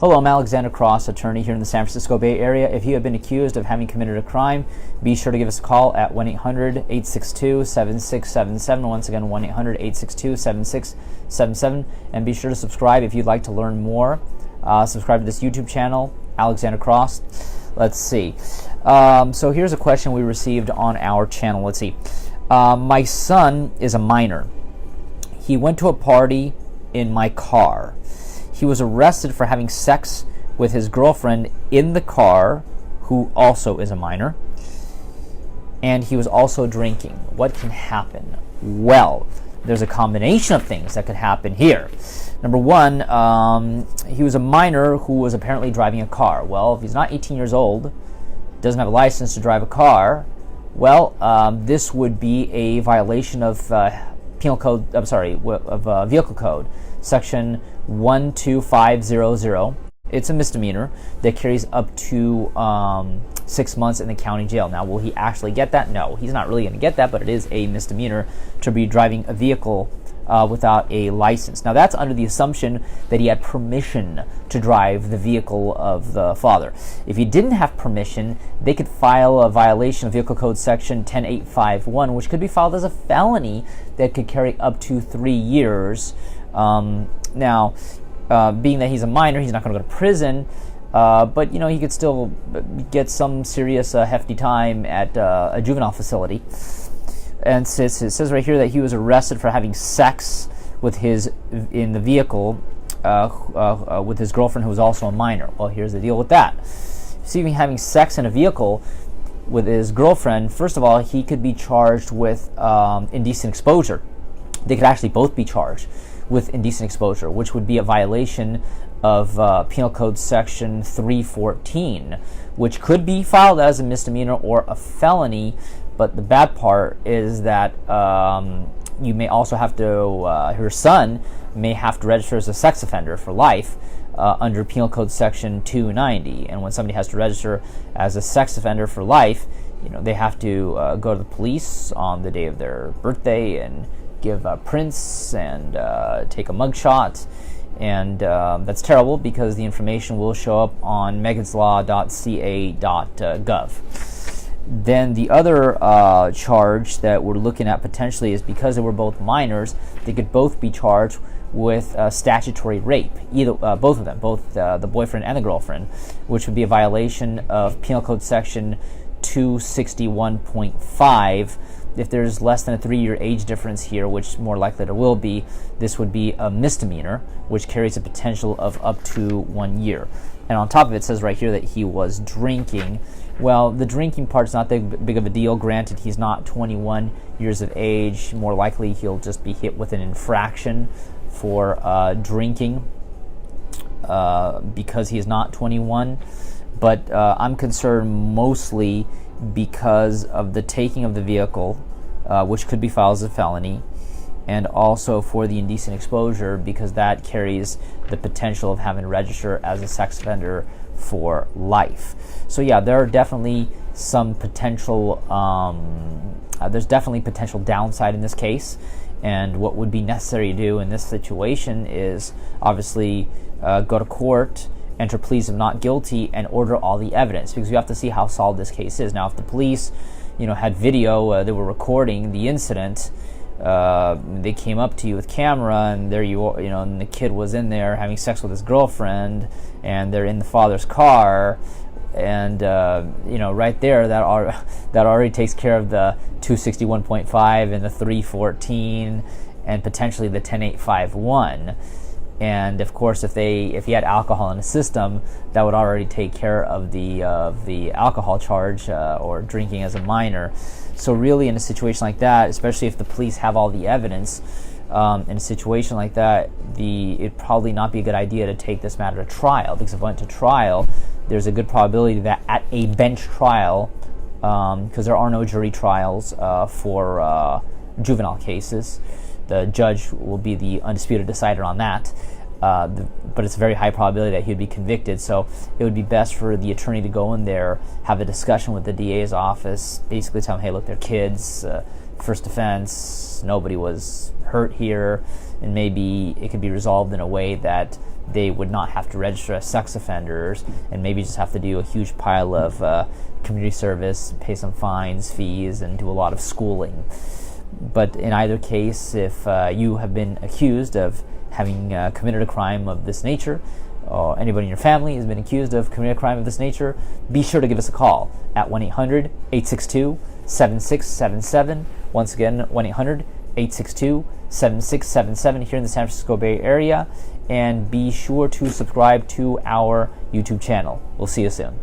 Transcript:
Hello, I'm Alexander Cross, attorney here in the San Francisco Bay Area. If you have been accused of having committed a crime, be sure to give us a call at 1-800-862-7677. Once again, 1-800-862-7677. And be sure to subscribe if you'd like to learn more. Subscribe to this YouTube channel, Alexander Cross. Let's see. So here's a question we received on our channel. Let's see. My son is a minor. He went to a party in my car. He was arrested for having sex with his girlfriend in the car, who also is a minor, and he was also drinking. What can happen? Well, there's a combination of things that could happen here. Number one, he was a minor who was apparently driving a car. Well, if he's not 18 years old, doesn't have a license to drive a car, well, this would be a violation of Vehicle Code, Section 12500. It's a misdemeanor that carries up to 6 months in the county jail. Now, will he actually get that? No, he's not really going to get that, but it is a misdemeanor to be driving a vehicle without a license. Now, that's under the assumption that he had permission to drive the vehicle of the father. If he didn't have permission, they could file a violation of Vehicle Code Section 10851, which could be filed as a felony that could carry up to 3 years. Now, being that he's a minor, he's not going to go to prison, but he could still get some serious hefty time at a juvenile facility. And it says right here that he was arrested for having sex with in the vehicle with his girlfriend, who was also a minor. Well, here's the deal with that. See, having sex in a vehicle with his girlfriend, first of all, he could be charged with indecent exposure. They could actually both be charged with indecent exposure, which would be a violation of Penal Code Section 314, which could be filed as a misdemeanor or a felony. But the bad part is that you may also have to, her son may have to register as a sex offender for life under Penal Code Section 290. And when somebody has to register as a sex offender for life, they have to go to the police on the day of their birthday and give prints and take a mugshot. And that's terrible because the information will show up on meganslaw.ca.gov. Then the other charge that we're looking at potentially is because they were both minors, they could both be charged with statutory rape, both of them, both the boyfriend and the girlfriend, which would be a violation of Penal Code Section 261.5. If there's less than a 3-year age difference here, which more likely there will be, this would be a misdemeanor, which carries a potential of up to 1 year. And on top of it, it says right here that he was drinking. Well, the drinking part's not that big of a deal. Granted, he's not 21 years of age. More likely, he'll just be hit with an infraction for drinking because he is not 21. But I'm concerned mostly because of the taking of the vehicle, which could be filed as a felony, and also for the indecent exposure, because that carries the potential of having to register as a sex offender for life. So yeah, there are definitely some potential, there's definitely potential downside in this case, and what would be necessary to do in this situation is obviously go to court, enter pleas of not guilty, and order all the evidence, because you have to see how solid this case is. Now, if the police, had video, they were recording the incident, they came up to you with camera, and there you are, and the kid was in there having sex with his girlfriend, and they're in the father's car, and right there, that already takes care of the 261.5 and the 314 and potentially the 10851. And of course, if he had alcohol in the system, that would already take care of the alcohol charge or drinking as a minor. So really, in a situation like that, especially if the police have all the evidence, in a situation like that, it'd probably not be a good idea to take this matter to trial, because if it went to trial, there's a good probability that at a bench trial, because there are no jury trials for juvenile cases, the judge will be the undisputed decider on that. But it's a very high probability that he would be convicted, so it would be best for the attorney to go in there, have a discussion with the DA's office, basically tell them, hey, look, they're kids, first offense, nobody was hurt here, and maybe it could be resolved in a way that they would not have to register as sex offenders and maybe just have to do a huge pile of community service, pay some fines, fees, and do a lot of schooling. But in either case, if you have been accused of having committed a crime of this nature, or anybody in your family has been accused of committing a crime of this nature, be sure to give us a call at 1-800-862-7677. Once again, 1-800-862-7677 here in the San Francisco Bay Area. And be sure to subscribe to our YouTube channel. We'll see you soon.